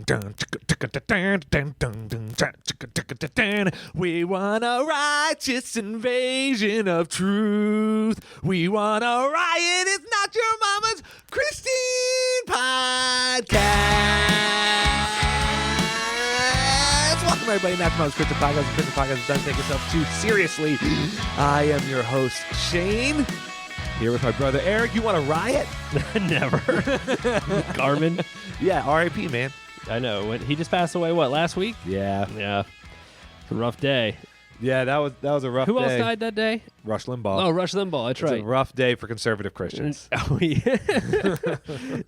We want a righteous invasion of truth. We want a riot. It's not your mama's Christine podcast. Welcome everybody back to my Christian podcast. The Christian podcast doesn't take itself too seriously. I am your host Shane. Here with my brother Eric. You want a riot? Never. Carmen. Yeah, R.I.P. man. I know. He just passed away, what, last week? Yeah. Yeah. It's a rough day. Yeah, that was a rough day. Who else died that day? Rush Limbaugh. Oh, Rush Limbaugh. That's It's right. a rough day for conservative Christians. Oh, yeah.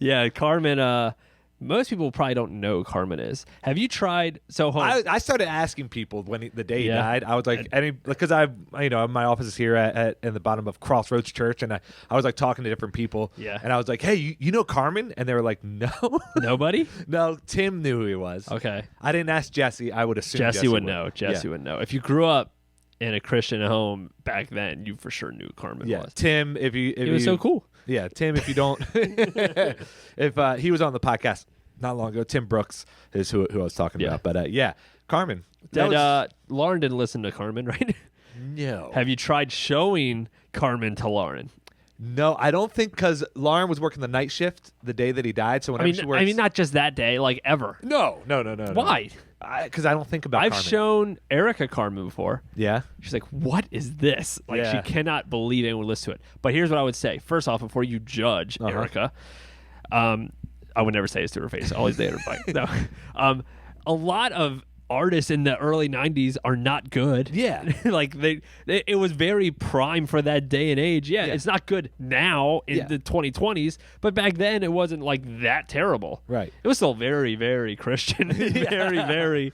Yeah, Carmen, most people probably don't know who Carmen is. Have you tried? I started asking people when the day he died. I was like, because my office is here at in the bottom of Crossroads Church, and I was like talking to different people. Yeah. And I was like, hey, you know Carmen? And they were like, no. Nobody? No, Tim knew who he was. Okay. I didn't ask Jesse. I would assume Jesse would know. Jesse would know. If you grew up in a Christian home back then, you for sure knew who Carmen was. Tim, if he was so cool. Yeah, Tim, if you don't, if he was on the podcast not long ago, Tim Brooks is who I was talking about. But Carmen. Lauren didn't listen to Carmen, right? No. Have you tried showing Carmen to Lauren? No, I don't think, because Lauren was working the night shift the day that he died. So whenever she works, I mean, not just that day, like ever. No. Why? Because I don't think about I've Carmen. shown Erica Carmen before. Yeah. She's like, what is this? Like, she cannot believe anyone would listen to it. But here's what I would say. First off, before you judge Erica, I would never say this to her face. I always say it to her face. No. A lot of artists in the early 90s are not good. Yeah. Like it was very prime for that day and age. Yeah. It's not good now in the 2020s, but back then it wasn't like that terrible. Right. It was still very, very Christian, very, very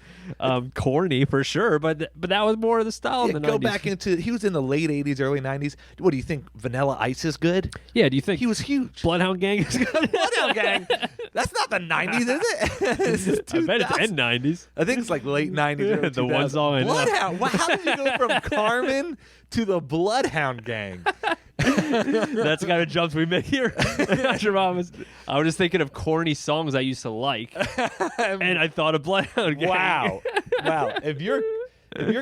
corny for sure, but that was more of the style in the 90s. Go back into, he was in the late 80s, early 90s. What do you think, Vanilla Ice is good? Yeah, do you think he was huge? Bloodhound Gang is good? Bloodhound Gang? That's not the 90s, is it? This is I bet it's end 90s. I think it's like late 90s. Early The one song I know. Bloodhound. How did you go from Carmen to the Bloodhound Gang? That's the kind of jumps we make here. I was just thinking of corny songs I used to like, and I thought of Bloodhound Gang. Wow. If your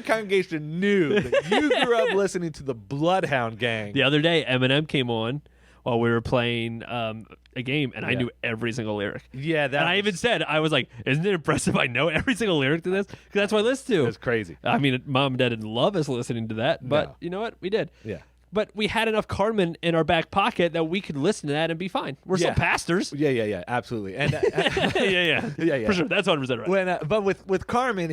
congregation knew that you grew up listening to the Bloodhound Gang. The other day, Eminem came on while we were playing a game, and I knew every single lyric. Yeah, I even said, I was like, isn't it impressive I know every single lyric to this? Because that's what I listen to. That's crazy. I mean, Mom and Dad didn't love us listening to that, but you know what? We did. Yeah. But we had enough Carmen in our back pocket that we could listen to that and be fine. We're still pastors. Yeah, absolutely. And yeah. For sure, that's 100% right. But with Carmen,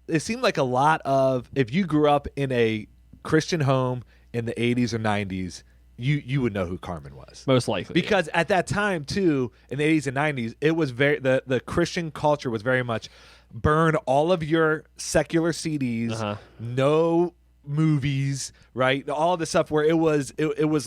it seemed like a lot of, if you grew up in a Christian home in the 80s or 90s, you would know who Carmen was. Most likely. Because at that time, too, in the 80s and 90s, it was the Christian culture was very much burn all of your secular CDs, no movies, right? All of the stuff where it was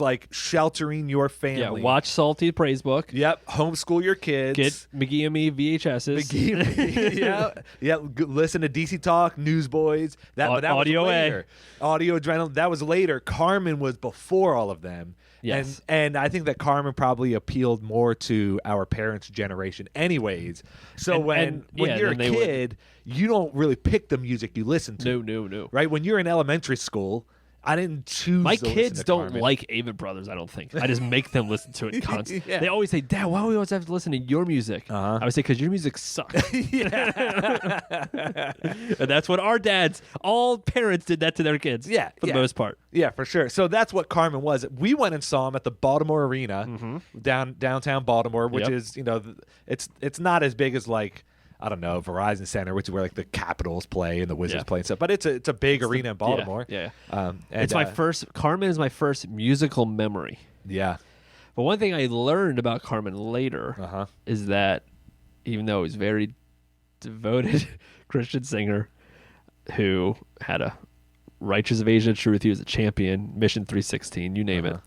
like sheltering your family. Yeah, watch Salty Praise Book. Yep, homeschool your kids. Get McGee and Me VHSs. Yeah. Listen to DC Talk, Newsboys. But that Audio was later. Audio Adrenaline. That was later. Carmen was before all of them. Yes. And I think that Carmen probably appealed more to our parents' generation anyways. So when you're a kid, you don't really pick the music you listen to. No. Right? When you're in elementary school, I didn't choose My to kids listen to don't Carmen. like Avett Brothers, I don't think. I just make them listen to it constantly. Yeah. They always say, Dad, why do we always have to listen to your music? I would say, because your music sucks. And that's what all parents did that to their kids. Yeah, for the most part. Yeah, for sure. So that's what Carmen was. We went and saw him at the Baltimore Arena, downtown Baltimore, which is, it's not as big as like, I don't know, Verizon Center, which is where like the Capitals play and the Wizards play and stuff. But it's a big arena in Baltimore. Yeah. And It's my first. Carmen is my first musical memory. Yeah. But one thing I learned about Carmen later is that even though he's a very devoted Christian singer who had a righteous evasion of truth, he was a champion, Mission 316, you name it.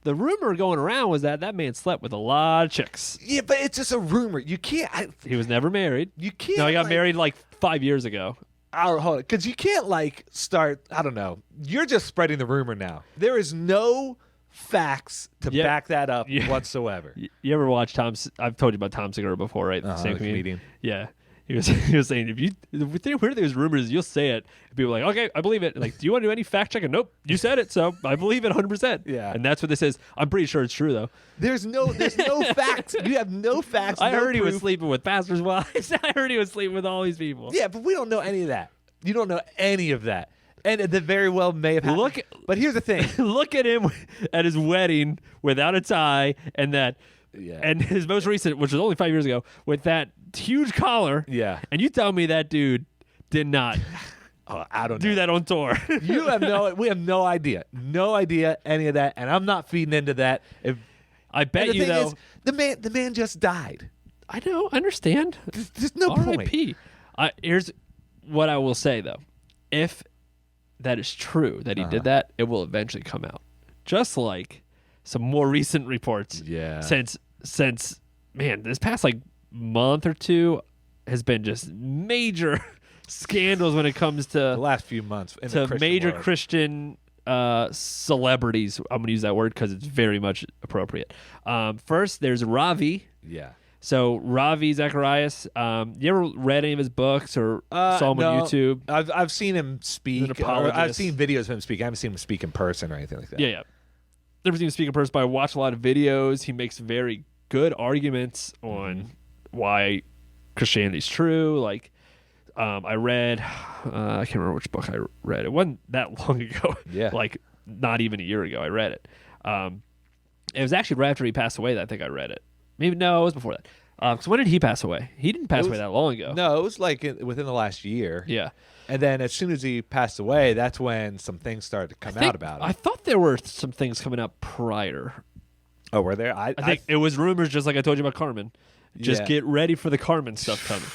The rumor going around was that man slept with a lot of chicks. Yeah, but it's just a rumor. You can't. He was never married. You can't. No, he got married like 5 years ago. Hold on, because you can't start. I don't know. You're just spreading the rumor now. There is no facts to back that up whatsoever. You ever watch Tom's? I've told you about Tom Segura before, right? The same comedian. Yeah. He was saying, if you hear there's rumors, you'll say it. And people are like, okay, I believe it. Like, do you want to do any fact checking? Nope, you said it, so I believe it 100%. Yeah. And that's what this is. I'm pretty sure it's true, though. There's no facts. You have no facts. I heard proof. He was sleeping with pastors' wives. I heard he was sleeping with all these people. Yeah, but we don't know any of that. You don't know any of that. And that very well may have happened. But here's the thing. Look at him at his wedding without a tie and that. Yeah. And his most recent, which was only 5 years ago, with that huge collar. Yeah. And you tell me that dude did not I don't do that on tour. We have no idea. No idea any of that. And I'm not feeding into that. I bet you, though. The man just died. I know. I understand. There's no point. R.I.P. Here's what I will say, though. If that is true, that he did that, it will eventually come out. Just like some more recent reports. Yeah. Since man, this past like month or two has been just major scandals when it comes to the last few months to major Christian celebrities. I'm going to use that word because it's very much appropriate. First, there's Ravi. Yeah. So Ravi Zacharias, you ever read any of his books or saw him on YouTube? I've seen him speak. I've seen videos of him speak. I haven't seen him speak in person or anything like that. Yeah. Never seen him speak in person, but I watched a lot of videos. He makes very good arguments on why Christianity is true. Like, I read, I can't remember which book I read. It wasn't that long ago. Yeah. Like, not even a year ago, I read it. It was actually right after he passed away that I think I read it. Maybe, no, it was before that. Because when did he pass away? He didn't pass away that long ago. No, it was like within the last year. Yeah. And then as soon as he passed away, that's when some things started to come out about him. I thought there were some things coming out prior. Oh, were there? I think it was rumors, just like I told you about Carmen. Just get ready for the Carmen stuff coming.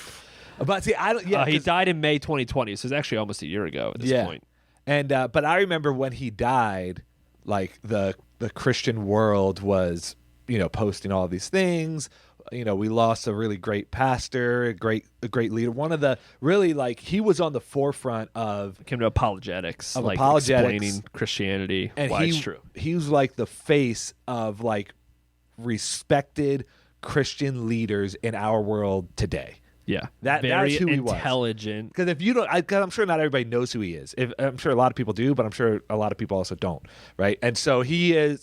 But see, I don't. Yeah, he died in May 2020, so it's actually almost a year ago at this point. And but I remember when he died, like the Christian world was, posting all these things. We lost a really great pastor, a great leader. One of the really he was on the forefront of came to apologetics, explaining Christianity, and why it's true. He was like the face of respected Christian leaders in our world today. Yeah, that's who he was. Intelligent. Because if you don't, because I'm sure not everybody knows who he is. I'm sure a lot of people do, but I'm sure a lot of people also don't. Right, and so he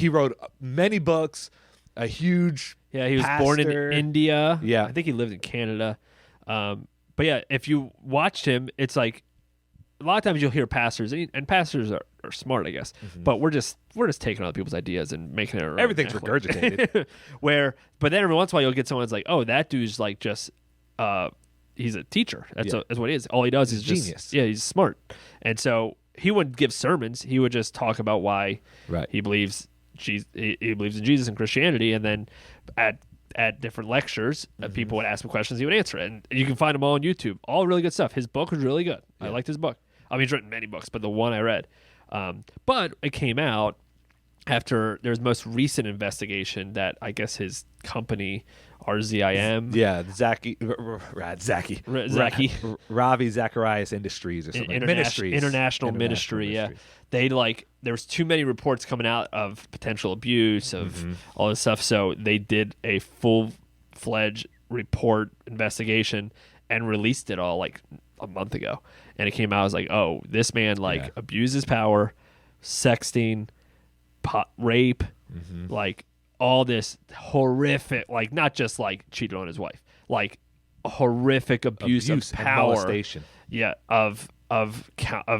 wrote many books. A huge he was born in India. Yeah. I think he lived in Canada. But yeah, if you watched him, it's like a lot of times you'll hear pastors, and pastors are smart, I guess. Mm-hmm. But we're just taking other people's ideas and making it our own. Everything's regurgitated. But then every once in a while you'll get someone that's like, oh, that dude's like just he's a teacher. That's what he is. All he does is just genius. Yeah, he's smart. And so he wouldn't give sermons. He would just talk about why he believes he believes in Jesus and Christianity, and then at different lectures, people would ask him questions, he would answer it, and you can find them all on YouTube. All really good stuff. His book was really good. I liked his book. I mean, he's written many books, but the one I read, but it came out after there's most recent investigation that I guess his company, RZIM, Ravi Zacharias Industries or something, International Ministry. Yeah, they there was too many reports coming out of potential abuse of all this stuff, so they did a full-fledged report investigation and released it all like a month ago, and it came out as like, oh, this man abuses power, sexting, rape, like all this horrific, like not just like cheated on his wife, like horrific abuse of power, molestation. Yeah, of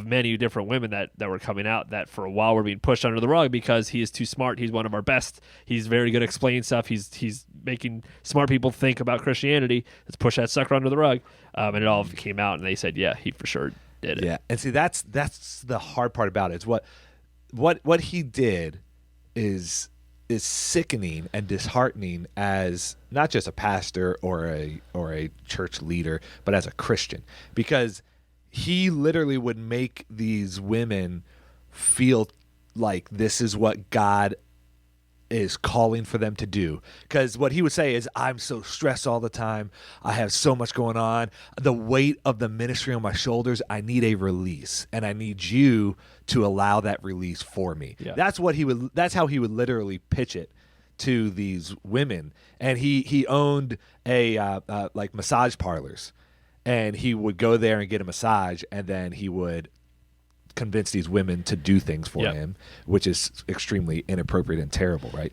many different women that were coming out that for a while were being pushed under the rug because he is too smart. He's one of our best. He's very good at explaining stuff. He's making smart people think about Christianity. Let's push that sucker under the rug. And it all came out, and they said, yeah, he for sure did it. Yeah, and see, that's the hard part about it. Is what he did is sickening and disheartening as not just a pastor or a church leader, but as a Christian, because he literally would make these women feel like this is what God is calling for them to do. Because what he would say is, I'm so stressed all the time. I have so much going on. The weight of the ministry on my shoulders, I need a release. And I need you to allow that release for me. Yeah. That's how he would literally pitch it to these women. And he owned a like massage parlors. And he would go there and get a massage, and then he would convince these women to do things for him, which is extremely inappropriate and terrible, right?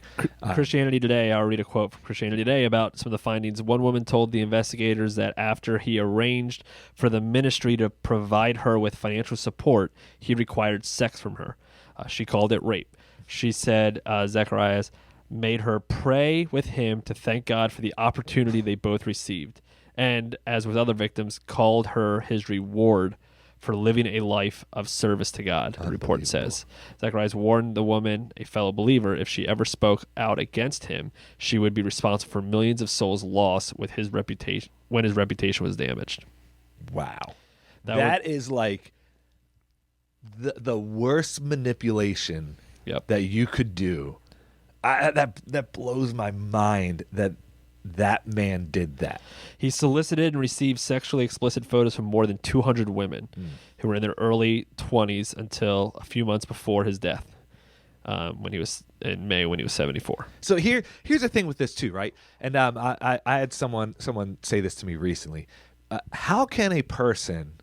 Christianity Today, I'll read a quote from Christianity Today about some of the findings. One woman told the investigators that after he arranged for the ministry to provide her with financial support, he required sex from her. She called it rape. She said Zacharias made her pray with him to thank God for the opportunity they both received, and, as with other victims, called her his reward for living a life of service to God, the report says. Zacharias warned the woman, a fellow believer, if she ever spoke out against him, she would be responsible for millions of souls lost with his reputation when his reputation was damaged. Wow. That is like the worst manipulation that you could do. That blows my mind that man did that. He solicited and received sexually explicit photos from more than 200 women who were in their early 20s until a few months before his death, when he was in May, when he was 74. So here's the thing with this too, right? And I had someone say this to me recently. How can a person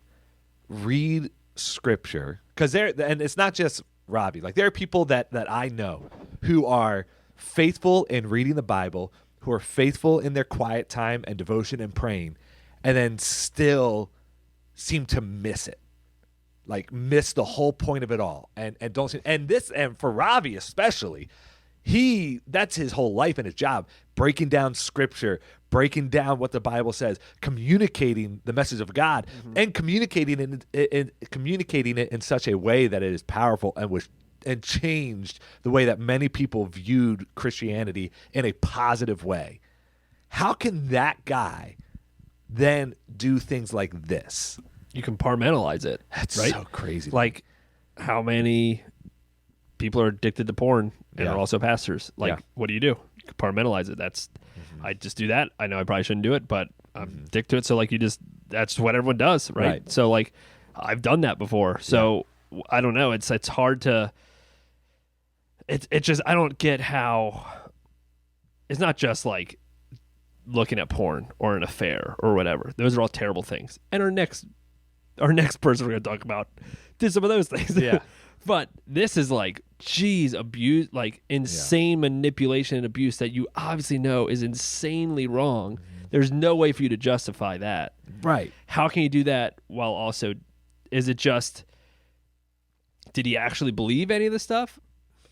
read scripture? Because and it's not just Robbie. Like, there are people that I know who are faithful in reading the Bible, who are faithful in their quiet time and devotion and praying, and then still seem to miss it, like miss the whole point of it all, and don't see. And for Ravi especially, that's his whole life and his job, breaking down scripture, breaking down what the Bible says, communicating the message of God, and communicating it in such a way that it is powerful and changed the way that many people viewed Christianity in a positive way. How can that guy then do things like this? You compartmentalize it. That's right? so crazy. Like, how many people are addicted to porn and are also pastors? Like, what do? You compartmentalize it. That's I just do that. I know I probably shouldn't do it, but I'm addicted to it. So, like, that's what everyone does, right? So, like, I've done that before. So I don't know. It's hard to. It just, I don't get how it's not just like looking at porn or an affair or whatever. Those are all terrible things. And our next person we're going to talk about did some of those things. Yeah. But this is like, geez, abuse, like insane manipulation and abuse that you obviously know is insanely wrong. There's no way for you to justify that. Right. How can you do that while also, is it just, did he actually believe any of this stuff?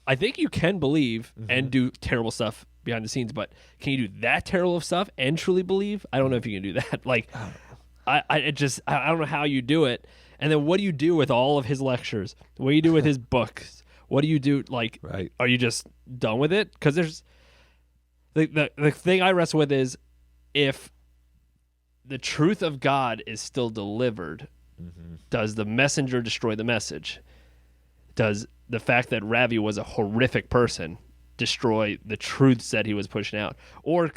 I think you can believe and do terrible stuff behind the scenes, but can you do that terrible stuff and truly believe? I don't know if you can do that. Like, I don't know how you do it. And then what do you do with all of his lectures? What do you do with his books? What do you do? Like, are you just done with it? Because there's the thing I wrestle with is, if the truth of God is still delivered, does the messenger destroy the message? Does the fact that Ravi was a horrific person destroy the truths that he was pushing out? Or,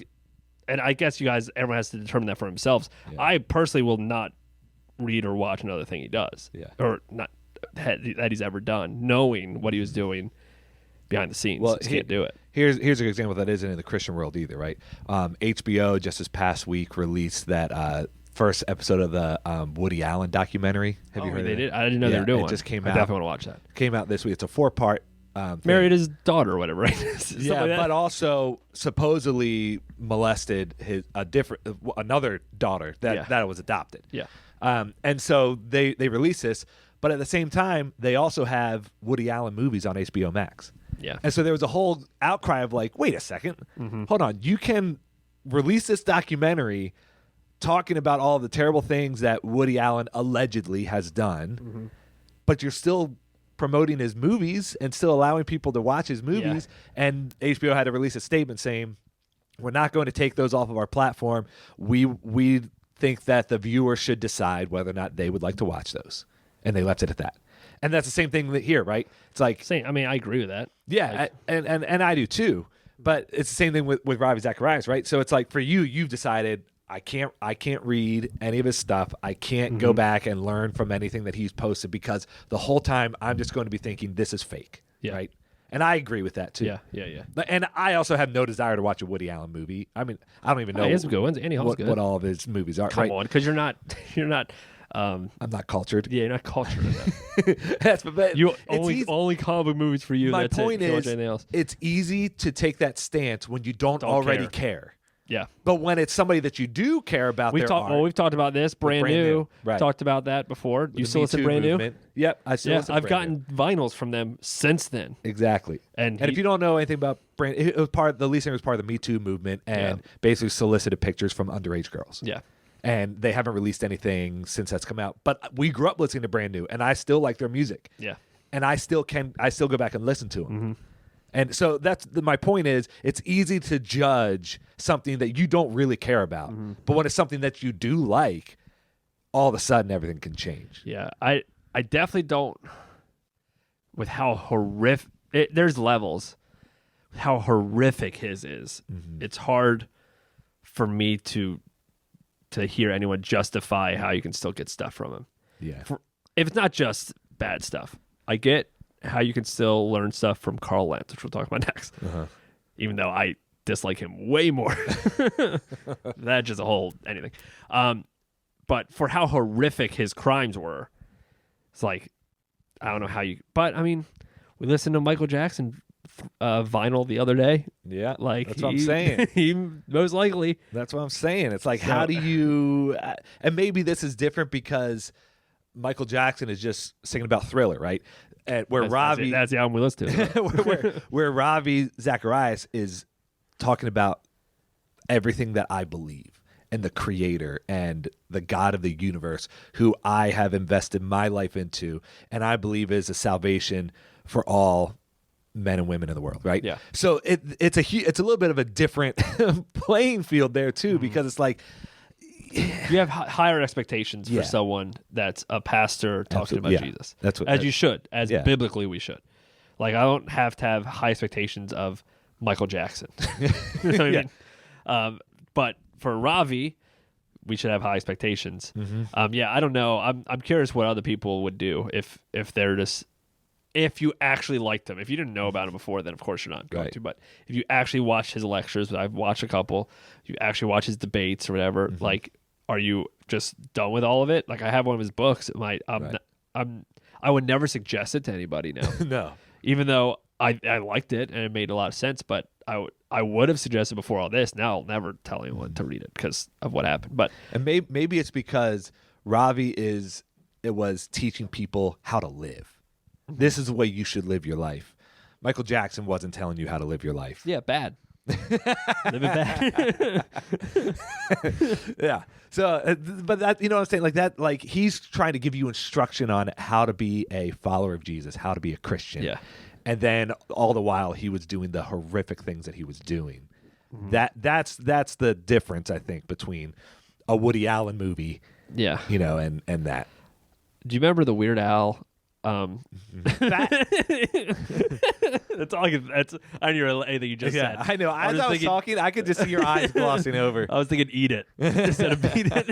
and I guess everyone has to determine that for themselves. Yeah. I personally will not read or watch another thing he does, or not that he's ever done, knowing what he was doing behind the scenes. Well, just can't do it. Here's an example that isn't in the Christian world either, right? HBO just this past week released that first episode of the Woody Allen documentary. Have you heard of it? They did? I didn't know they were doing it. Just came out. I definitely want to watch that. Came out this week. It's a 4-part married his daughter or whatever, right? But also supposedly molested another daughter that was adopted. Yeah. And so they release this, but at the same time, they also have Woody Allen movies on HBO Max. Yeah. And so there was a whole outcry of like, wait a second, hold on, you can release this documentary talking about all the terrible things that Woody Allen allegedly has done, but you're still promoting his movies and still allowing people to watch his movies. Yeah. And HBO had to release a statement saying, we're not going to take those off of our platform. We think that the viewer should decide whether or not they would like to watch those. And they left it at that. And that's the same thing here, right? It's like, I mean, I agree with that. Yeah, and I do too. But it's the same thing with Ravi Zacharias, right? So it's like for you, you've decided I can't read any of his stuff. I can't go back and learn from anything that he's posted because the whole time I'm just going to be thinking this is fake, right? And I agree with that too. Yeah. And I also have no desire to watch a Woody Allen movie. I mean, I don't even know he has some good ones. Annie Hall's good. What all of his movies are. Come on, because you're not. I'm not cultured. Yeah, you're not cultured enough. But you only comic book movies for you. My that's point it. You is, anything else. It's easy to take that stance when you don't already care. Yeah, but when it's somebody that you do care about, we've talked about this brand new. Right. Talked about that before. You still listen brand new? Yep, I still listen. I've gotten vinyls from them since then. Exactly. And if you don't know anything about brand, it was the lead singer was part of the Me Too movement and basically solicited pictures from underage girls. Yeah. And they haven't released anything since that's come out. But we grew up listening to brand new, and I still like their music. Yeah. And I still go back and listen to them. And so my point is, it's easy to judge something that you don't really care about. But when it's something that you do like, all of a sudden everything can change. Yeah, I definitely don't. With how horrific, there's levels. How horrific his is. It's hard for me to hear anyone justify how you can still get stuff from him. Yeah. If it's not just bad stuff, I get how you can still learn stuff from Carl Lentz, which we'll talk about next. Even though I dislike him way more. That's just a whole anything. But for how horrific his crimes were, it's like, I don't know how you... But, I mean, we listened to Michael Jackson vinyl the other day. Yeah, like that's what I'm saying. He most likely. That's what I'm saying. It's like, how do you... and maybe this is different because Michael Jackson is just singing about Thriller, right? And where that's the album we listen to. where Ravi Zacharias is talking about everything that I believe and the creator and the God of the universe who I have invested my life into and I believe is a salvation for all men and women in the world, right? Yeah. So it's a little bit of a different playing field there too, because it's like you have higher expectations for someone that's a pastor talking about Jesus. That's what, as you should, as biblically we should. Like, I don't have to have high expectations of Michael Jackson. You know what I mean? But for Ravi, we should have high expectations. I don't know. I'm curious what other people would do if they're just... If you actually liked him. If you didn't know about him before, then of course you're not going to. But if you actually watch his lectures, I've watched a couple, you actually watch his debates or whatever, like, are you just done with all of it? Like, I have one of his books. I would never suggest it to anybody now. No. Even though I liked it and it made a lot of sense, but I would have suggested before all this. Now I'll never tell anyone to read it because of what happened. But maybe it's because Ravi was teaching people how to live. This is the way you should live your life. Michael Jackson wasn't telling you how to live your life. Yeah, bad. Live it bad. Yeah. So, but that, you know what I'm saying? Like that, like he's trying to give you instruction on how to be a follower of Jesus, how to be a Christian. Yeah. And then all the while he was doing the horrific things that he was doing. That's the difference, I think, between a Woody Allen movie. Yeah. You know, and that. Do you remember the Weird Al? That's all that's on your anything you just said. I know. As I was talking, I could just see your eyes glossing over. I was thinking eat it instead of beat it.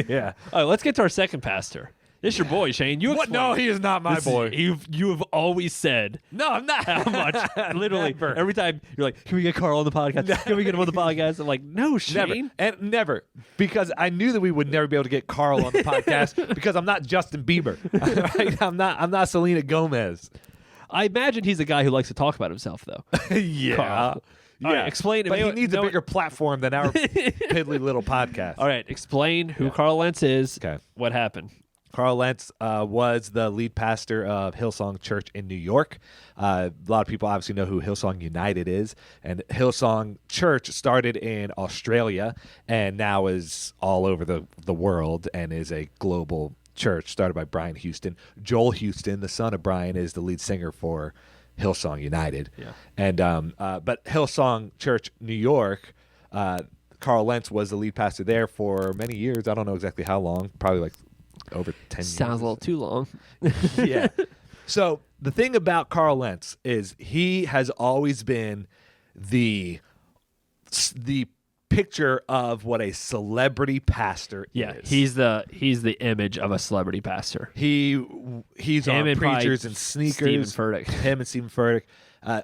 Yeah. All right, let's get to our second pastor. This is your boy, Shane. You what? No, he is not my boy. You have always said. No, I'm not. How much? Literally, every time you're like, "Can we get Carl on the podcast? Can we get him on the podcast?" I'm like, "No, Shane, never," because I knew that we would never be able to get Carl on the podcast because I'm not Justin Bieber. Right? I'm not Selena Gomez. I imagine he's a guy who likes to talk about himself, though. Yeah. Carl. Yeah. All right, explain. But he needs a bigger platform than our piddly little podcast. All right, explain who Carl Lentz is. Okay. What happened? Carl Lentz was the lead pastor of Hillsong Church in New York. A lot of people obviously know who Hillsong United is. And Hillsong Church started in Australia and now is all over the world and is a global church started by Brian Houston. Joel Houston, the son of Brian, is the lead singer for Hillsong United. Yeah. And but Hillsong Church New York, Carl Lentz was the lead pastor there for many years. I don't know exactly how long, probably like over 10 years. Sounds a little too long. Yeah. So the thing about Carl Lentz is he has always been the picture of what a celebrity pastor is. He's the image of a celebrity pastor. He's on Preachers and Sneakers. Stephen Furtick. Him and Stephen Furtick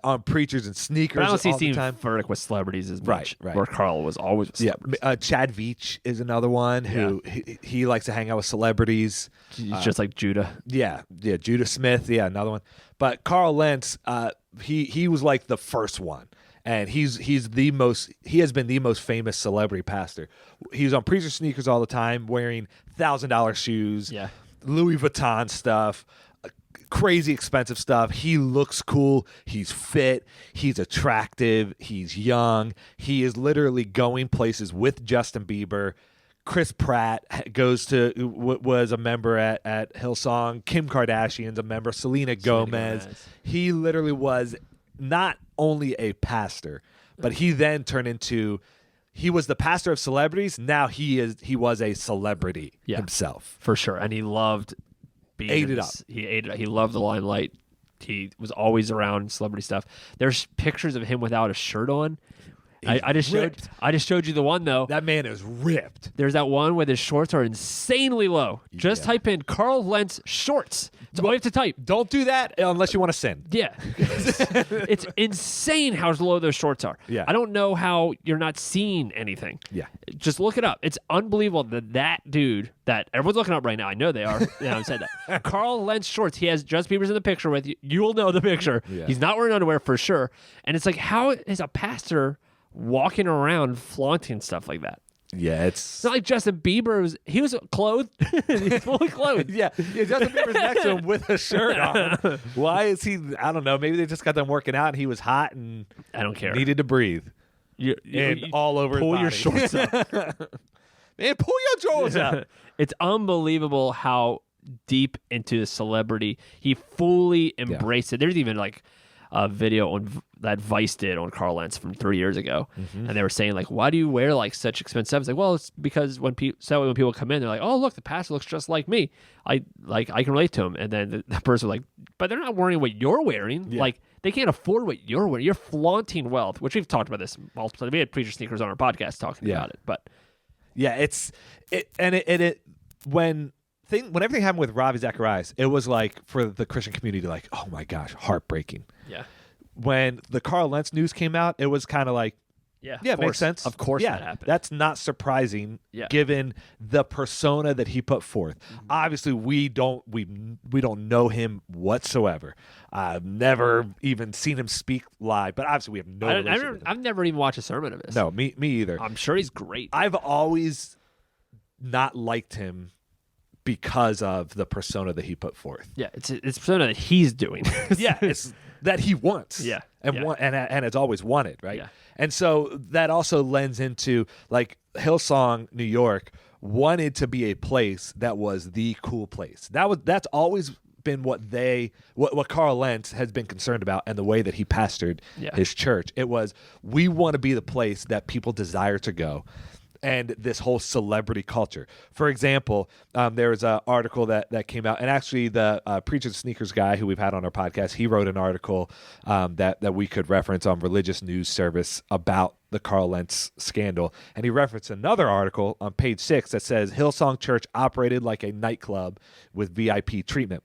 on Preachers and Sneakers. But I don't see all the Stephen time. Furtick with celebrities as much. Right. Where Carl was always with celebrities. Chad Veach is another one who he likes to hang out with celebrities. He's just like Judah. Yeah, Judah Smith. Yeah, another one. But Carl Lentz, he was like the first one. And he has been the most famous celebrity pastor. He was on Preacher Sneakers all the time, wearing $1,000 shoes, Louis Vuitton stuff, crazy expensive stuff. He looks cool. He's fit. He's attractive. He's young. He is literally going places with Justin Bieber. Chris Pratt was a member at Hillsong. Kim Kardashian's a member. Selena Gomez. He literally was not only a pastor, but he then turned into, he was the pastor of celebrities. Now he was a celebrity himself. For sure. And he loved being Ate it up. He ate it up. He loved the limelight. He was always around celebrity stuff. There's pictures of him without a shirt on. I just showed you the one though. That man is ripped. There's that one where his shorts are insanely low. Just type in Carl Lentz shorts. That's all you have to type. Don't do that unless you want to sin. Yeah. It's insane how low those shorts are. Yeah. I don't know how you're not seeing anything. Yeah. Just look it up. It's unbelievable that dude that everyone's looking up right now. I know they are. I've said that. Carl Lentz shorts. He has Justin Bieber's in the picture with you. You will know the picture. Yeah. He's not wearing underwear for sure. And it's like, how is a pastor walking around flaunting stuff like that? Yeah, It's not like Justin Bieber was clothed. He's fully clothed. yeah. Justin Bieber's next to him with a shirt on. Why is he? I don't know. Maybe they just got done working out and he was hot and I don't care. needed to breathe. You All over pull his your body. shorts up. Man, pull your drawers up. It's unbelievable how deep into the celebrity he fully embraced it. There's even like a video that Vice did on Carl Lentz from 3 years ago, and they were saying like, "Why do you wear like such expensive stuff?" It's like, well, it's because when people come in, they're like, "Oh, look, the pastor looks just like me. I can relate to him." And then the person was like, "But they're not wearing what you're wearing. Yeah. Like they can't afford what you're wearing. You're flaunting wealth," which we've talked about this multiple times. We had Preacher Sneakers on our podcast talking about it, but yeah, when everything happened with Ravi Zacharias, it was like for the Christian community, like, oh my gosh, heartbreaking. yeah. When the Carl Lentz news came out, it was kind of like, yeah, it makes sense. Of course, yeah, that happened. That's not surprising, given the persona that he put forth. Obviously, we don't know him whatsoever. I've never even seen him speak live, but obviously we have no. I've never even watched a sermon of his. No, me either. I'm sure he's great. I've always not liked him because of the persona that he put forth. Yeah, it's persona that he's doing. Yeah, it's that he wants. Yeah, and it's always wanted, right? Yeah. And so that also lends into like Hillsong, New York, wanted to be a place that was the cool place. That's always been what Carl Lentz has been concerned about, and the way that he pastored his church. It was, we want to be the place that people desire to go. And this whole celebrity culture. For example, there was an article that came out, and actually the Preacher Sneakers guy who we've had on our podcast, he wrote an article that we could reference on Religious News Service about the Carl Lentz scandal. And he referenced another article on page 6 that says Hillsong Church operated like a nightclub with VIP treatment.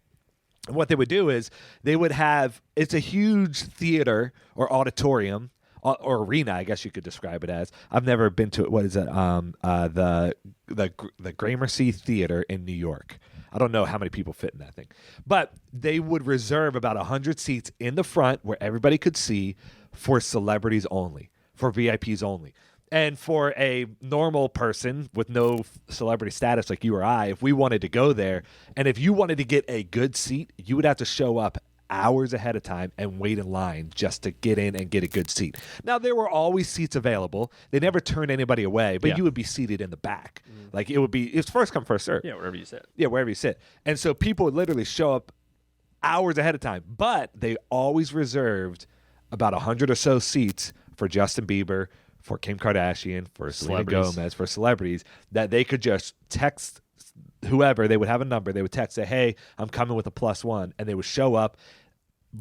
And what they would do is they would have, it's a huge theater or auditorium, or arena, I guess you could describe it as. I've never been to it. What is it? The Gramercy Theater in New York. I don't know how many people fit in that thing, but they would reserve about 100 seats in the front where everybody could see, for celebrities only, for VIPs only. And for a normal person with no celebrity status like you or I, if we wanted to go there, and if you wanted to get a good seat, you would have to show up hours ahead of time and wait in line just to get in and get a good seat. Now, there were always seats available. They never turned anybody away, but you would be seated in the back. Like it's first come, first serve. Yeah, wherever you sit. Yeah, wherever you sit. And so people would literally show up hours ahead of time, but they always reserved about 100 or so seats for Justin Bieber, for Kim Kardashian, for Selena Gomez, for celebrities, that they could just text whoever, they would have a number. They would text, say, hey, I'm coming with a +1. And they would show up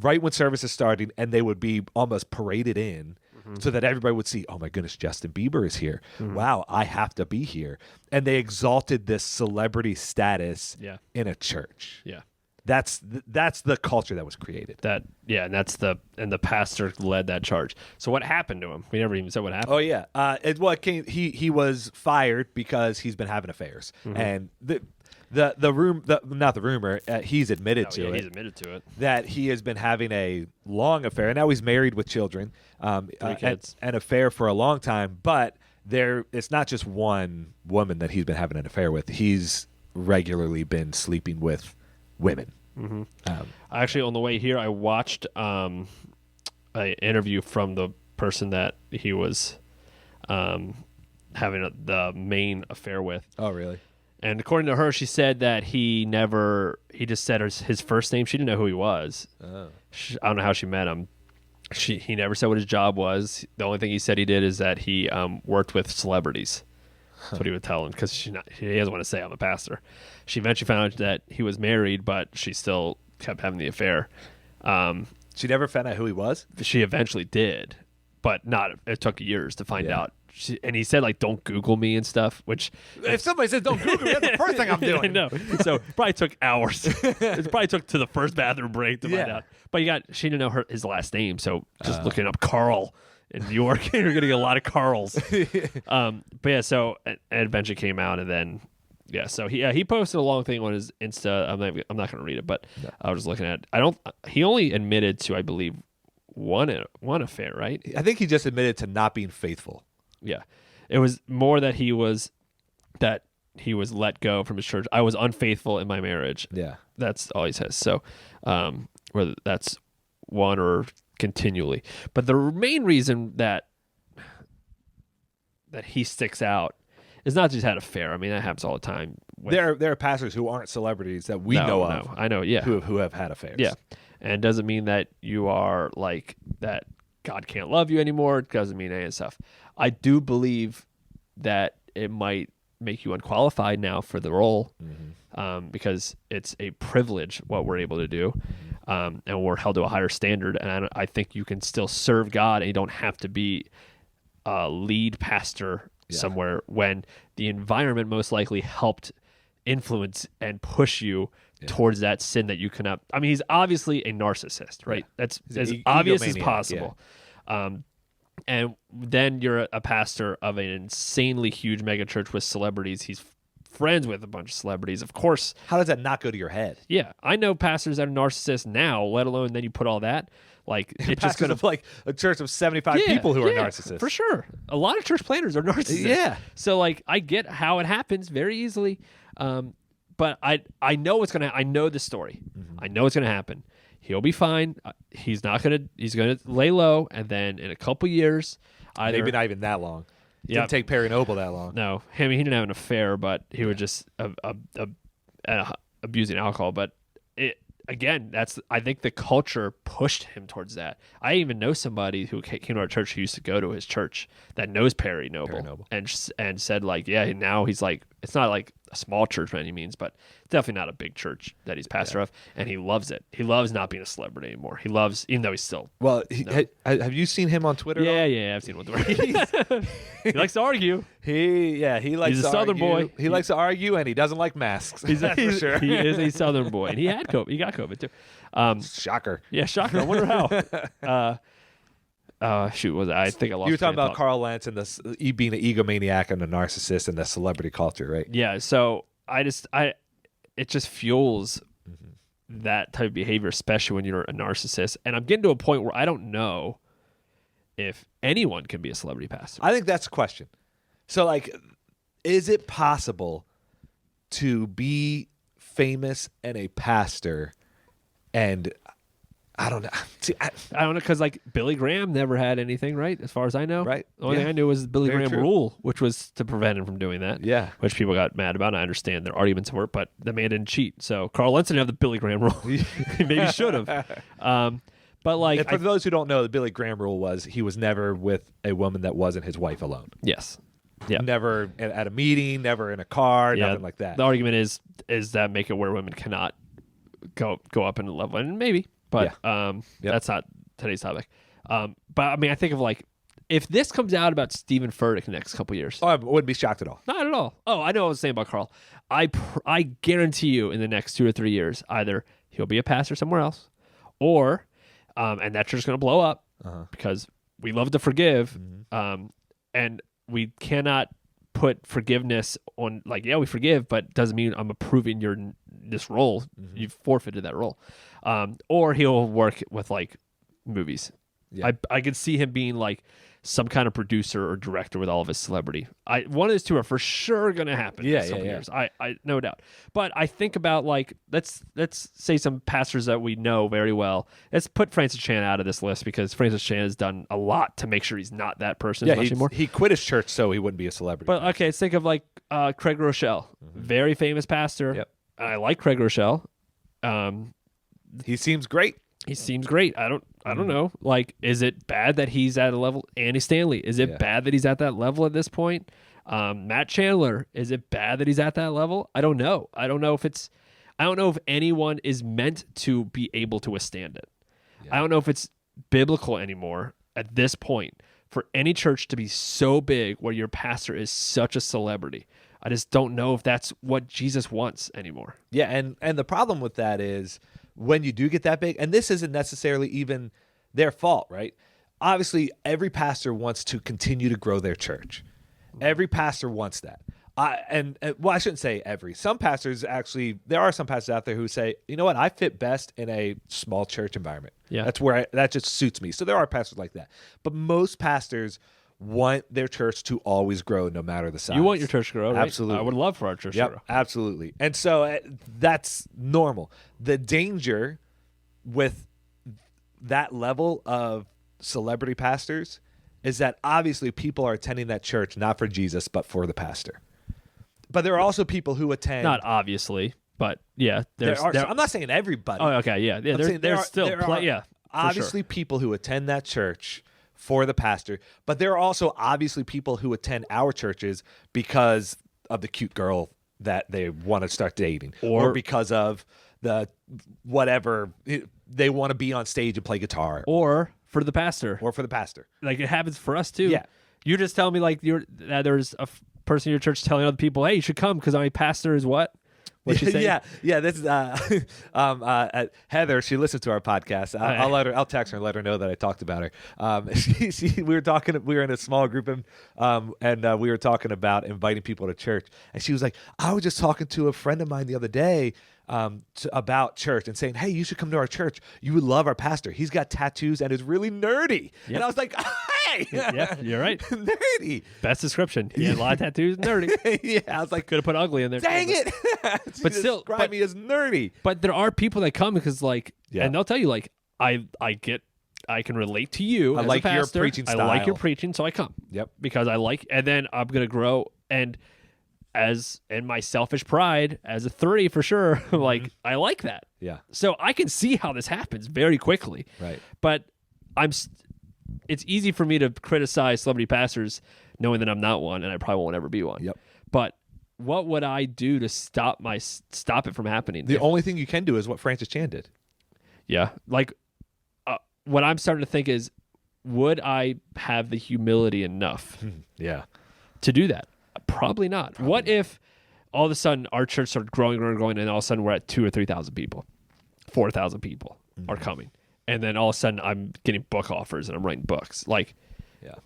right when service is starting, and they would be almost paraded in so that everybody would see, oh my goodness, Justin Bieber is here. Wow, I have to be here. And they exalted this celebrity status in a church. Yeah. That's the culture that was created. And the pastor led that charge. So what happened to him? We never even said what happened. Oh yeah. He was fired because he's been having affairs. And not the rumor, he's admitted to it. He's admitted to it. That he has been having a long affair. And now he's married with children. 3 kids. An affair for a long time, but it's not just one woman that he's been having an affair with. He's regularly been sleeping with women. Actually, on the way here, I watched an interview from the person that he was having the main affair with. Oh, really? And according to her, she said that he just said his first name. She didn't know who he was. Oh. I don't know how she met him. He never said what his job was. The only thing he said he did is that he worked with celebrities. That's what he would tell him, because he doesn't want to say I'm a pastor. She eventually found out that he was married, but she still kept having the affair. She never found out who he was? She eventually did, but it took years to find out. And he said, like, don't Google me and stuff, which... If somebody says don't Google me, that's the first thing I'm doing. I know. So it probably took hours. It probably took to the first bathroom break to find out. But she didn't know his last name, so just looking up Carl in New York, you're going to get a lot of Carls. But yeah, so it eventually came out, and then... Yeah, so he posted a long thing on his Insta. I'm not going to read it, but I was just looking at it. He only admitted to, I believe, one affair, right? I think he just admitted to not being faithful. Yeah. It was more that he was let go from his church. I was unfaithful in my marriage. Yeah. That's all he says. So whether that's one or continually. But the main reason that he sticks out is not just had an affair. I mean, that happens all the time. There are pastors who aren't celebrities that we know of. I know, yeah. Who have had affairs. Yeah. And it doesn't mean that you are like that God can't love you anymore. It doesn't mean any of that stuff. I do believe that it might make you unqualified now for the role, because it's a privilege what we're able to do, and we're held to a higher standard. And I think you can still serve God, and you don't have to be a lead pastor somewhere when the environment most likely helped influence and push you towards that sin that you cannot. I mean, he's obviously a narcissist, right? That's as obvious as possible. And then you're a pastor of an insanely huge megachurch with celebrities. He's friends with a bunch of celebrities. Of course. How does that not go to your head? Yeah. I know pastors that are narcissists now, let alone then you put all that. Like, it's just going to like a church of 75 people who are narcissists. For sure. A lot of church planners are narcissists. Yeah. So like, I get how it happens very easily. But I know what's going to, I know the story. I know what's going to happen. He'll be fine. He's going to lay low. And then in a couple years, maybe not even that long. Didn't take Perry Noble that long. No. I mean, he didn't have an affair, but he was just abusing alcohol. But again, I think the culture pushed him towards that. I even know somebody who came to our church who used to go to his church that knows Perry Noble. And said like, now he's like, it's not like a small church by any means, but definitely not a big church that he's pastor of, and he loves it. He loves not being a celebrity anymore. He loves, even though he's still. Well, have you seen him on Twitter? Yeah, I've seen him on Twitter. He likes to argue. He likes. He's a Southern boy. He likes to argue, and he doesn't like masks. That's for sure. He is a Southern boy, and he had COVID. He got COVID too. Shocker. Yeah, shocker. I wonder how. I think I lost. You were talking about Carl Lentz and being an egomaniac and a narcissist and the celebrity culture, right? Yeah. So it just fuels that type of behavior, especially when you're a narcissist. And I'm getting to a point where I don't know if anyone can be a celebrity pastor. I think that's the question. So, like, is it possible to be famous and a pastor and I don't know. See, I don't know, because like Billy Graham never had anything, right? As far as I know, right? The only thing I knew was the Billy Graham rule, which was to prevent him from doing that. Yeah, which people got mad about. And I understand their arguments for it, but the man didn't cheat. So Carl Lentz didn't have the Billy Graham rule. He maybe should have. But like, and for those who don't know, the Billy Graham rule was he was never with a woman that wasn't his wife alone. Yes, Yeah. Never at a meeting, never in a car, nothing like that. The argument is that make it where women cannot go up in a level, and maybe, but that's not today's topic. But I mean, I think of like, if this comes out about Stephen Furtick in the next couple years, I wouldn't be shocked at all. Not at all. Oh, I know what I was saying about Carl. I guarantee you in the next 2 or 3 years, either he'll be a pastor somewhere else, or and that church's going to blow up because we love to forgive, and we cannot put forgiveness on, like, yeah, we forgive, but doesn't mean I'm approving this role. You've forfeited that role. Or he'll work with like movies. Yeah. I could see him being like some kind of producer or director with all of his celebrity. One of those two are for sure going to happen in some years. I no doubt. But I think about, like, let's say some pastors that we know very well. Let's put Francis Chan out of this list because Francis Chan has done a lot to make sure he's not that person anymore. He quit his church so he wouldn't be a celebrity. But okay, let's think of like Craig Rochelle, very famous pastor. Yep. I like Craig Rochelle. He seems great. He seems great. I don't know. Like, is it bad that he's at a level? Andy Stanley, is it bad that he's at that level at this point? Matt Chandler, is it bad that he's at that level? I don't know. I don't know if anyone is meant to be able to withstand it. Yeah. I don't know if it's biblical anymore at this point for any church to be so big where your pastor is such a celebrity. I just don't know if that's what Jesus wants anymore. Yeah, and the problem with that is, when you do get that big, and this isn't necessarily even their fault, right? Obviously, every pastor wants to continue to grow their church. Every pastor wants that. Well, I shouldn't say every. Some pastors actually, there are some pastors out there who say, you know what, I fit best in a small church environment. Yeah, that's where that just suits me. So there are pastors like that. But most pastors want their church to always grow no matter the size. You want your church to grow, right? Absolutely. I would love for our church to grow. Absolutely. And so that's normal. The danger with that level of celebrity pastors is that obviously people are attending that church not for Jesus, but for the pastor. But there are also people who attend. Not obviously, but yeah. I'm not saying everybody. Oh, okay, yeah. There's still obviously people who attend that church for the pastor, but there are also obviously people who attend our churches because of the cute girl that they want to start dating, or because of the whatever they want to be on stage and play guitar, or for the pastor. Like, it happens for us too. Yeah, you just tell me like there's a person in your church telling other people, hey, you should come because my pastor is what? What'd she say? Yeah. This is Heather. She listens to our podcast. I'll text her and let her know that I talked about her. We were talking. We were in a small group, and we were talking about inviting people to church. And she was like, "I was just talking to a friend of mine the other day about church and saying, hey, you should come to our church. You would love our pastor. He's got tattoos and is really nerdy." Yep. And I was like, hey, yeah, you're right. Nerdy. Best description. He had a lot of tattoos, nerdy. Yeah, I was like, could have put ugly in there. Dang it. But still, describe me as nerdy. But there are people that come because, like, and they'll tell you, like, I can relate to you. I as like a pastor. your preaching style. I like your preaching, so I come. Yep. Because and then I'm gonna grow, and as in my selfish pride as a 30 for sure, like, I like that. Yeah. So I can see how this happens very quickly. Right. But it's easy for me to criticize celebrity pastors knowing that I'm not one, and I probably won't ever be one. Yep. But what would I do to stop it from happening? The only thing you can do is what Francis Chan did. Yeah. Like, what I'm starting to think is, would I have the humility enough to do that? Probably not. What if all of a sudden our church started growing, and all of a sudden we're at 2,000 or 3,000 people, 4,000 people are coming, and then all of a sudden I'm getting book offers and I'm writing books. Like,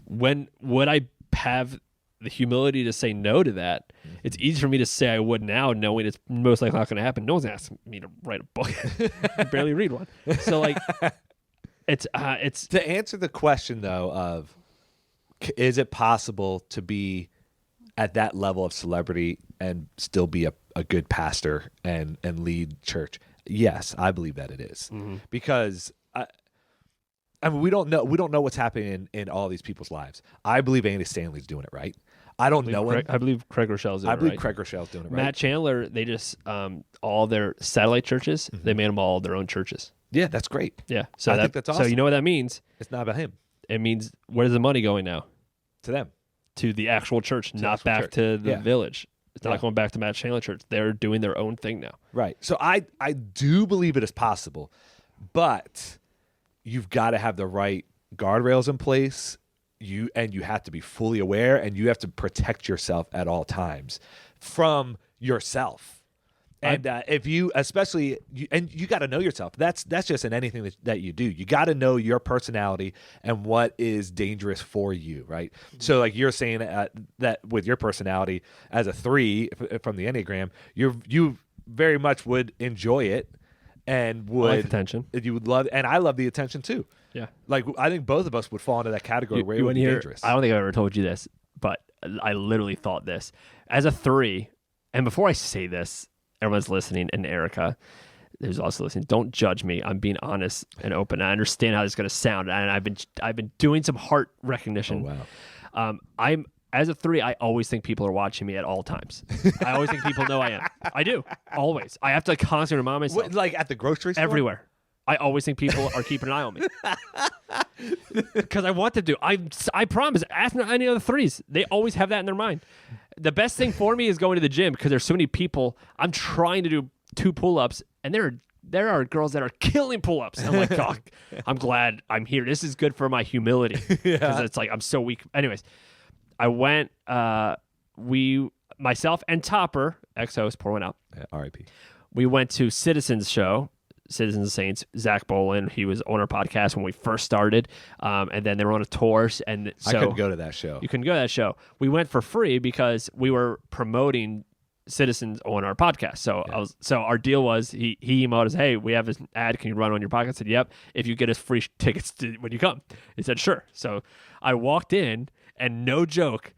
when would I have the humility to say no to that? It's easy for me to say I would now, knowing it's most likely not going to happen. No one's asking me to write a book. I barely read one. So, like, it's to answer the question though of, is it possible to be at that level of celebrity and still be a good pastor and lead church? Yes, I believe that it is. Because I mean, we don't know what's happening in all these people's lives. I believe Andy Stanley's doing it right. I don't know him. I believe Craig Rochelle's doing it right. I believe Craig Rochelle's doing it right. Matt Chandler, they just all their satellite churches, they made them all their own churches. Yeah, that's great. Yeah, so I think that's awesome. So you know what that means? It's not about him. It means, where's the money going now? To them. to the actual church, not back to the village. It's not going back to Matt Chandler Church. They're doing their own thing now. Right. So I do believe it is possible, but you've got to have the right guardrails in place. You have to be fully aware, and you have to protect yourself at all times from yourself. And if you, especially, you got to know yourself. That's just in anything that you do. You got to know your personality and what is dangerous for you, right? So, like you're saying that with your personality as a 3 from the Enneagram, you very much would enjoy it and would like attention. You would love, and I love the attention too. Yeah, like I think both of us would fall into that category where it would be dangerous. I don't think I've ever told you this, but I literally thought this as a 3. And before I say this, everyone's listening, and Erica, who's also listening, don't judge me. I'm being honest and open. I understand how this is going to sound, and I've been doing some heart recognition. Oh, wow. As a 3, I always think people are watching me at all times. I always think people know I am. I do, always. I have to constantly remind myself. What, like at the grocery store? Everywhere. I always think people are keeping an eye on me. Because I want them to. I promise. Ask any other 3s. They always have that in their mind. The best thing for me is going to the gym because there's so many people. I'm trying to do 2 pull-ups, and there are girls that are killing pull-ups. I'm like, oh, I'm glad I'm here. This is good for my humility. Because it's like I'm so weak. Anyways, I went, myself and Topper, ex-host, pour one out. R.I.P. We went to Citizens show. Citizens and Saints, Zach Bolin. He was on our podcast when we first started, and then they were on a tour. And so I couldn't go to that show. You couldn't go to that show. We went for free because we were promoting Citizens on our podcast. So so our deal was he emailed us, hey, we have this ad. Can you run on your podcast? I said, yep. If you get us free tickets when you come. He said, sure. So I walked in, and no joke,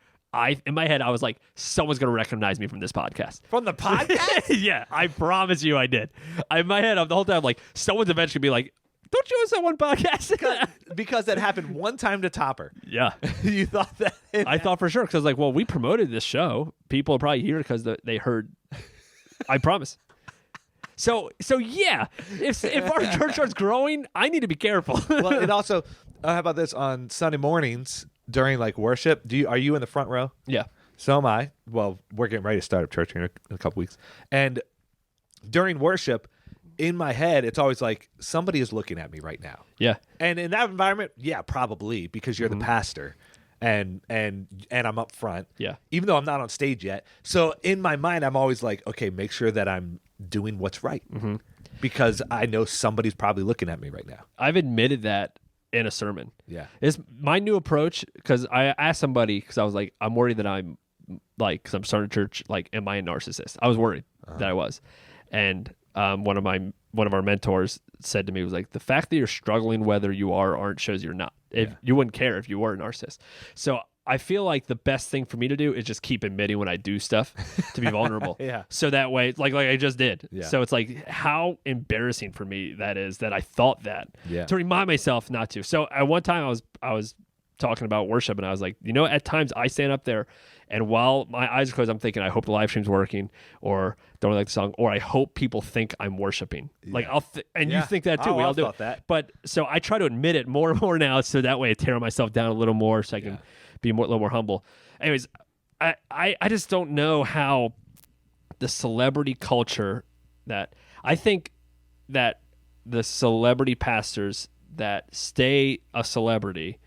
in my head, I was like, someone's going to recognize me from this podcast. From the podcast? Yeah, I promise you I did. In my head, the whole time, like, someone's eventually be like, don't you have someone podcast? Because that happened one time to Topper. Yeah. You thought that? I thought for sure, because I was like, well, we promoted this show. People are probably here because they heard. I promise. So yeah, if our church starts growing, I need to be careful. Well, and also, how about this on Sunday mornings during like worship? Are you in the front row? Yeah. So am I. Well, we're getting ready to start up church here in a couple weeks, and during worship, in my head, it's always like somebody is looking at me right now. Yeah. And in that environment, yeah, probably because you're the pastor, and I'm up front. Yeah. Even though I'm not on stage yet, so in my mind, I'm always like, okay, make sure that I'm doing what's right, because I know somebody's probably looking at me right now. I've admitted that in a sermon. Yeah. It's my new approach, because I asked somebody, because I was like, I'm worried that I'm like, because I'm starting a church, like, am I a narcissist? I was worried that I was. And one of our mentors said to me, was like, the fact that you're struggling whether you are or aren't shows you're not. If you wouldn't care if you were a narcissist. So I feel like the best thing for me to do is just keep admitting when I do stuff to be vulnerable. Yeah. So that way, like I just did. Yeah. So it's like how embarrassing for me that is that I thought that to remind myself not to. So at one time I was talking about worship, and I was like, at times I stand up there, and while my eyes are closed, I'm thinking, I hope the live stream's working, or don't like the song, or I hope people think I'm worshiping. Yeah. Like you think that too. We all do that. But so I try to admit it more and more now, so that way I tear myself down a little more, so I can be a little more humble. Anyways, I just don't know how the celebrity culture that I think that the celebrity pastors that stay a celebrity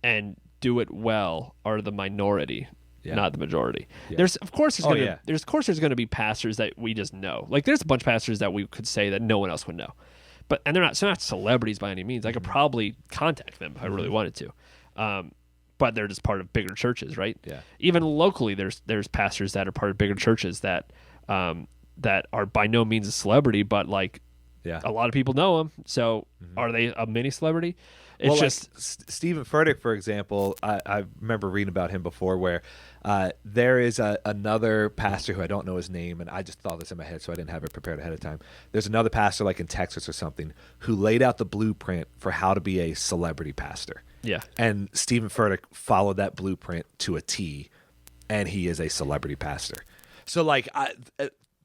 and do it well are the minority, not the majority. Yeah. There's going to be pastors that we just know. Like there's a bunch of pastors that we could say that no one else would know. And they're not celebrities by any means. I could probably contact them if I really wanted to. But they're just part of bigger churches, right? Yeah. Even locally, there's pastors that are part of bigger churches that are by no means a celebrity, but like a lot of people know them. So are they a mini celebrity? It's just like Stephen Furtick, for example. I remember reading about him before, where there is another pastor who I don't know his name, and I just thought this in my head, so I didn't have it prepared ahead of time. There's another pastor, like in Texas or something, who laid out the blueprint for how to be a celebrity pastor. Yeah. And Stephen Furtick followed that blueprint to a T, and he is a celebrity pastor. So, like,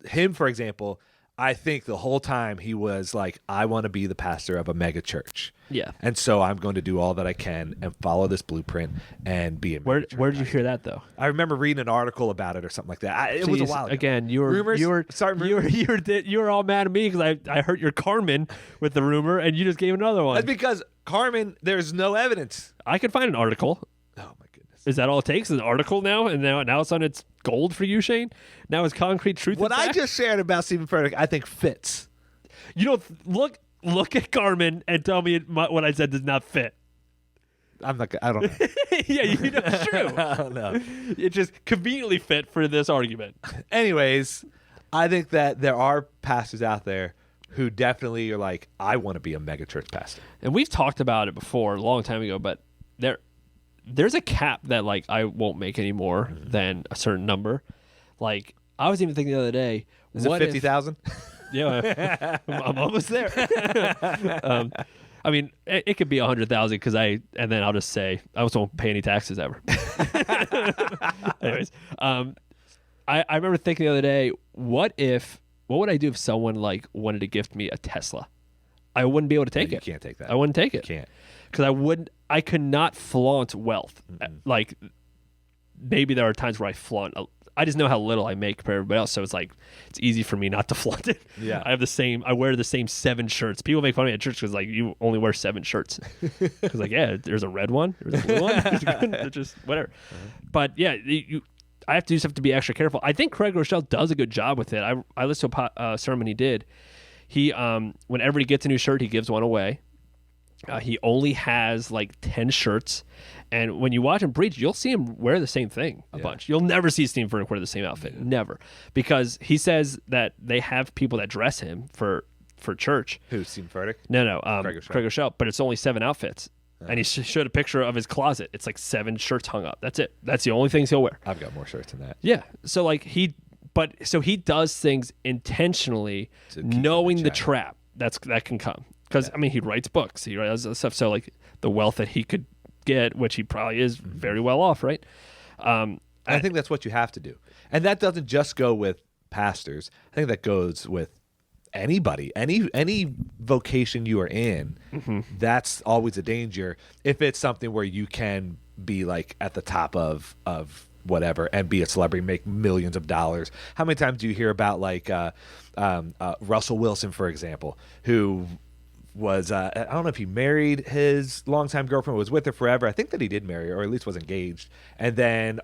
him, for example, I think the whole time he was like, I want to be the pastor of a mega church. Yeah. And so I'm going to do all that I can and follow this blueprint and be a mega church. Where did you hear that though? I remember reading an article about it or something like that. It was a while ago. Again, you were all mad at me because I hurt your Carmen with the rumor and you just gave another one. That's because Carmen, there's no evidence. I could find an article. Oh my goodness. Is that all it takes? An article now? And now it's on its gold for you, Shane? Now it's concrete truth. What I just shared about Stephen Furtick, I think fits. You know, look at Carmen and tell me what I said does not fit. I don't know. Yeah, it's true. I don't know. It just conveniently fit for this argument. Anyways, I think that there are pastors out there who definitely are like, I want to be a megachurch pastor. And we've talked about it before a long time ago, but there's a cap that like I won't make any more than a certain number. Like I was even thinking the other day, is it 50,000? Yeah, I'm almost there. I mean, it could be 100,000 and then I'll just say I just won't pay any taxes ever. Anyways, I remember thinking the other day, what would I do if someone like wanted to gift me a Tesla? I wouldn't be able to take it. You can't take that. I wouldn't take it. You can't. Because I could not flaunt wealth. Like maybe there are times where I flaunt. I just know how little I make compared to everybody else, so it's easy for me not to flaunt it. Yeah. I wear the same 7 shirts. People make fun of me at church because like you only wear 7 shirts. Because like there's a red one, there's a blue one, there's just whatever. But yeah, I have to do stuff to be extra careful. I think Craig Rochelle does a good job with it. I listened to a sermon he did. He whenever he gets a new shirt, he gives one away. He only has like 10 shirts, and when you watch him preach, you'll see him wear the same thing a bunch. You'll never see Steve Furtick wear the same outfit, never, because he says that they have people that dress him for church. Who, Steve Furtick? No, Craig Rochelle, but it's only 7 outfits. And he showed a picture of his closet. It's like 7 shirts hung up. That's it. That's the only things he'll wear. I've got more shirts than that. Yeah. So like he does things intentionally, knowing the trap that can come. Because I mean, he writes books, he writes other stuff. So like the wealth that he could get, which he probably is very well off, right? I think that's what you have to do, and that doesn't just go with pastors. I think that goes with anybody, any vocation you are in. That's always a danger if it's something where you can be like at the top of whatever and be a celebrity, make millions of dollars. How many times do you hear about like Russell Wilson, for example, who was I don't know if he married his longtime girlfriend, was with her forever. I think that he did marry her, or at least was engaged, and then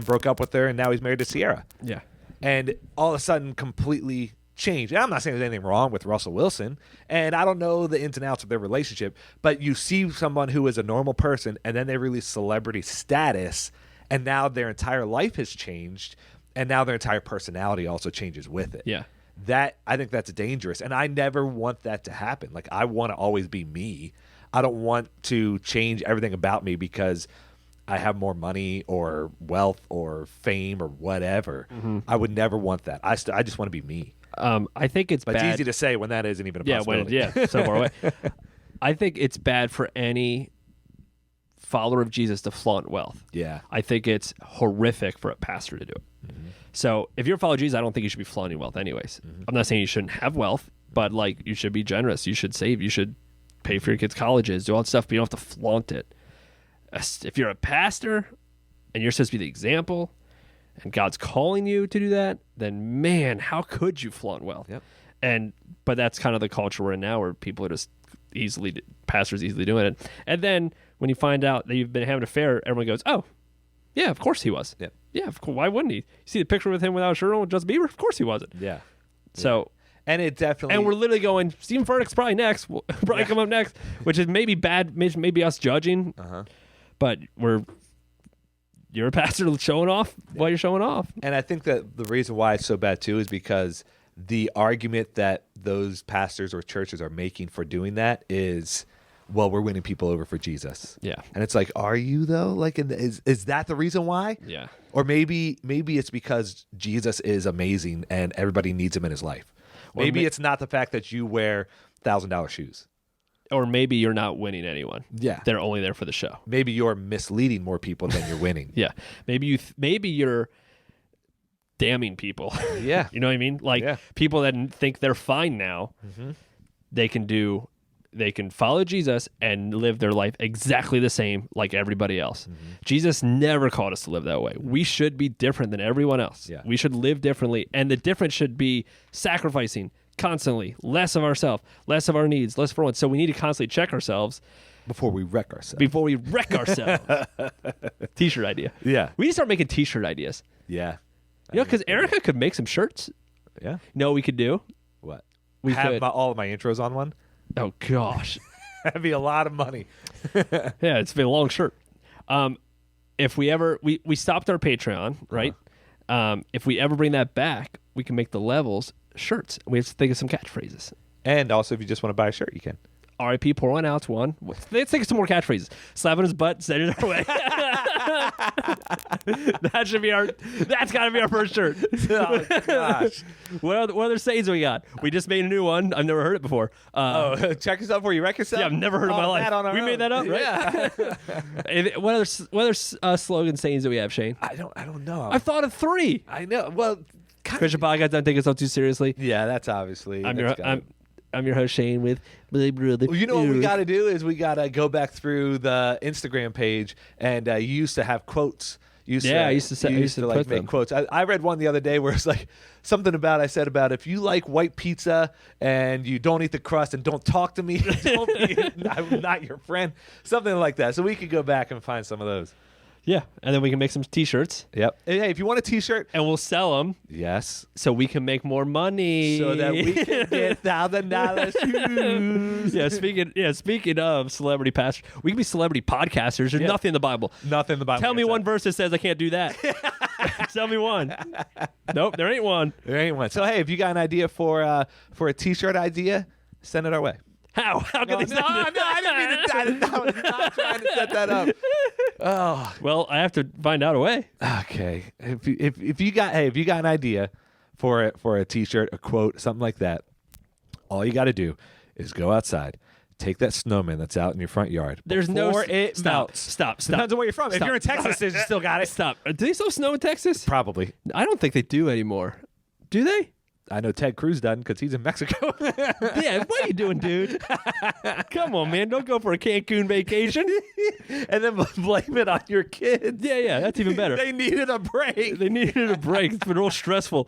broke up with her, and now he's married to Sierra. Yeah, and all of a sudden completely changed. And I'm not saying there's anything wrong with Russell Wilson, and I don't know the ins and outs of their relationship, but you see someone who is a normal person, and then they release celebrity status, and now their entire life has changed, and now their entire personality also changes with it. Yeah. That I think that's dangerous, and I never want that to happen. Like I want to always be me. I don't want to change everything about me because I have more money or wealth or fame or whatever. I would never want that. I just want to be me. I think it's bad. It's easy to say when that isn't even a possibility. So far away. I think it's bad for any follower of Jesus to flaunt wealth. Yeah. I think it's horrific for a pastor to do it. So if you're a follower of Jesus, I don't think you should be flaunting wealth anyways. I'm not saying you shouldn't have wealth, but like you should be generous. You should save. You should pay for your kids' colleges, do all that stuff, but you don't have to flaunt it. If you're a pastor and you're supposed to be the example and God's calling you to do that, then man, how could you flaunt wealth? Yep. But that's kind of the culture we're in now, where people are just pastors easily doing it. And then when you find out that you've been having an affair, everyone goes, "Oh, yeah, of course he was." Yep. Yeah, of course. Why wouldn't he? You see the picture with him without a shirt on with Justin Bieber? Of course he wasn't. Yeah. So, and it definitely. And we're literally going, Stephen Furtick's probably next. Will probably come up next, which is maybe bad. Maybe us judging. But you're a pastor showing off while you're showing off. And I think that the reason why it's so bad too is because the argument that those pastors or churches are making for doing that is, well, we're winning people over for Jesus. Yeah. And it's like, are you though? Like, is that the reason why? Yeah. Or maybe it's because Jesus is amazing and everybody needs him in his life. Maybe it's not the fact that you wear $1,000 shoes. Or maybe you're not winning anyone. Yeah. They're only there for the show. Maybe you're misleading more people than you're winning. Yeah. Maybe you're damning people. Yeah. You know what I mean? Like people that think they're fine now, they can follow Jesus and live their life exactly the same like everybody else. Jesus never called us to live that way. We should be different than everyone else. Yeah. We should live differently. And the difference should be sacrificing constantly, less of ourselves, less of our needs, less for one. So we need to constantly check ourselves. Before we wreck ourselves. T-shirt idea. Yeah. We need to start making T-shirt ideas. Yeah. You know, because Erica could make some shirts. Yeah. You know what we could do? What? We have could. all of my intros on one? Oh, gosh. That'd be a lot of money. Yeah, it's been a long shirt. If we ever, we stopped our Patreon, right? If we ever bring that back, we can make the levels shirts. We have to think of some catchphrases. And also, if you just want to buy a shirt, you can. R.I.P. Pour one out's one. Let's think of some more catchphrases. Slap on his butt, send it our way. That's got to be our first shirt. Oh, gosh. What other sayings we got? We just made a new one. I've never heard it before. Check yourself before you wreck yourself? Yeah, I've never heard in my life. We made that up, right? Yeah. What other slogan sayings do we have, Shane? I don't know. I've thought of 3. I know. Well, Christian podcast, don't take yourself too seriously. Yeah, that's obviously. I'm your host, Shane, with my brother. Well, you know what we got to do is we got to go back through the Instagram page, and you used to have quotes. I used to like make quotes. I read one the other day where it's like something I said about if you like white pizza and you don't eat the crust and don't talk to me, I'm not your friend. Something like that. So we could go back and find some of those. Yeah, and then we can make some T-shirts. Yep. Hey, if you want a T-shirt, and we'll sell them. Yes. So we can make more money. So that we can get $1,000 shoes. Speaking of celebrity pastors, we can be celebrity podcasters. There's nothing in the Bible. Nothing in the Bible. Tell me one verse that says I can't do that. Tell me one. Nope, there ain't one. There ain't one. So hey, if you got an idea for a T-shirt idea, send it our way. How can they send it? No, I was not trying to set that up. Oh, well, I have to find out a way. Okay. If you got an idea for a T-shirt, a quote, something like that, all you got to do is go outside, take that snowman that's out in your front yard. There's it melts. Stop. Depends on where you're from. If you're in Texas, you still got it. Stop. Do they still snow in Texas? Probably. I don't think they do anymore. Do they? I know Ted Cruz doesn't because he's in Mexico. Yeah, what are you doing, dude? Come on, man. Don't go for a Cancun vacation. And then blame it on your kids. Yeah, that's even better. They needed a break. It's been real stressful.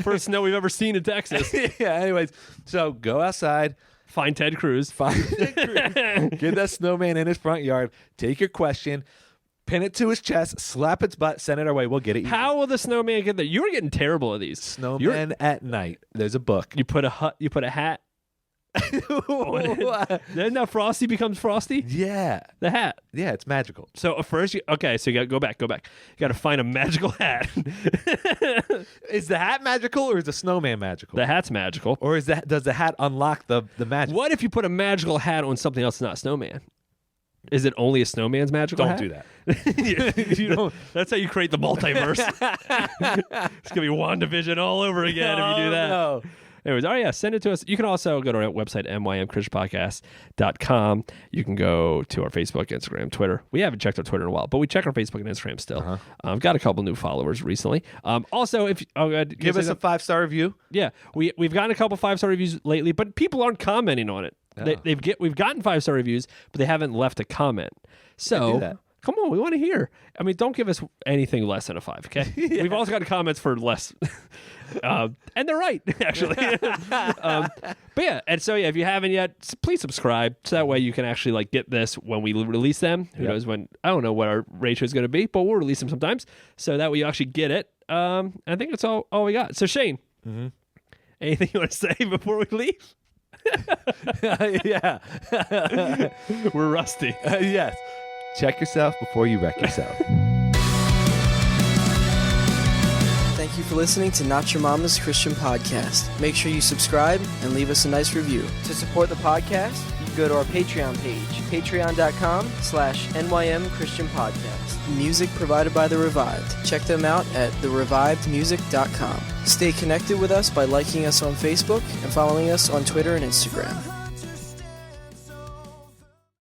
First snow we've ever seen in Texas. Yeah, anyways. So go outside. Find Ted Cruz. Get that snowman in his front yard. Take your question. Pin it to his chest, slap its butt, send it our way. We'll get it. How will the snowman get there? You were getting terrible at these. Snowman at night. There's a book. You put a hat. Then now Frosty becomes Frosty? Yeah. The hat. Yeah, it's magical. So first, so you got to go back. You got to find a magical hat. Is the hat magical or is the snowman magical? The hat's magical. Or does the hat unlock the magic? What if you put a magical hat on something else that's not snowman? Is it only a snowman's magical hat? Don't do that. You don't. That's how you create the multiverse. It's going to be WandaVision all over again if you do that. No. Anyways, send it to us. You can also go to our website, mymchristianpodcast.com. You can go to our Facebook, Instagram, Twitter. We haven't checked our Twitter in a while, but we check our Facebook and Instagram still. I've got a couple new followers recently. Also, if give us a 5-star review. Yeah, we've gotten a couple 5-star reviews lately, but people aren't commenting on it. We've gotten 5-star reviews, but they haven't left a comment. So come on, we want to hear. I mean, don't give us anything less than a 5, okay? Yeah. We've also got comments for less. And they're right, actually. But yeah, and so if you haven't yet, please subscribe. So that way you can actually get this when we release them. Who knows when, I don't know what our ratio is going to be, but we'll release them sometimes. So that way you actually get it. I think that's all we got. So Shane, anything you want to say before we leave? Yeah. We're rusty. Yes. Check yourself before you wreck yourself. Thank you for listening to Not Your Mama's Christian Podcast. Make sure you subscribe and leave us a nice review. To support the podcast, you can go to our Patreon page, patreon.com/NYM Christian Podcast. Music provided by The Revived. Check them out at therevivedmusic.com. Stay connected with us by liking us on Facebook and following us on Twitter and Instagram.